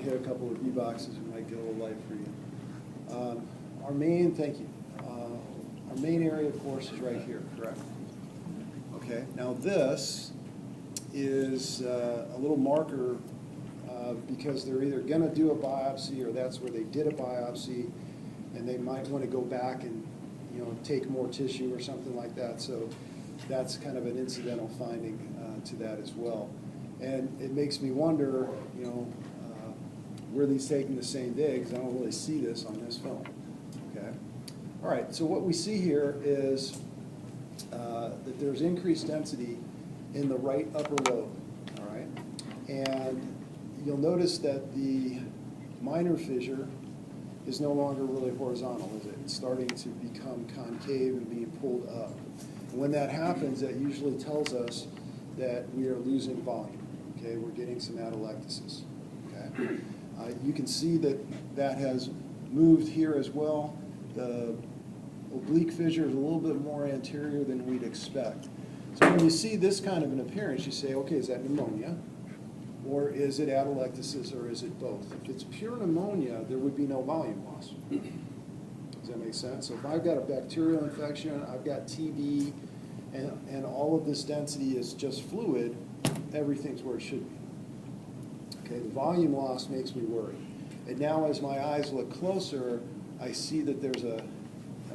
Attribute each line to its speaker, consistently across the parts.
Speaker 1: hit a couple of V-boxes, we might get a little light for you. Thank you. Our main area, of course, is right here, correct? Okay, now this is a little marker because they're either going to do a biopsy or that's where they did a biopsy, and they might want to go back and take more tissue or something like that. So that's kind of an incidental finding to that as well. And it makes me wonder, were these taken the same day? Because I don't really see this on this film. Okay. All right. So what we see here is that there's increased density in the right upper lobe. All right. And you'll notice that the minor fissure is no longer really horizontal, is it? It's starting to become concave and being pulled up. And when that happens, that usually tells us that we are losing volume. Okay, we're getting some atelectasis. Okay, you can see that that has moved here as well. The oblique fissure is a little bit more anterior than we'd expect. So when you see this kind of an appearance, you say, okay, is that pneumonia? Or is it atelectasis, or is it both? If it's pure pneumonia, there would be no volume loss. Does that make sense? So if I've got a bacterial infection, I've got TB, and all of this density is just fluid, everything's where it should be. Okay, the volume loss makes me worry. And now as my eyes look closer, I see that there's a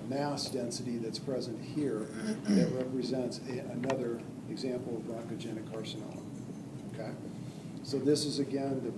Speaker 1: mass density that's present here that represents another example of bronchogenic carcinoma. Okay? So this is, again, the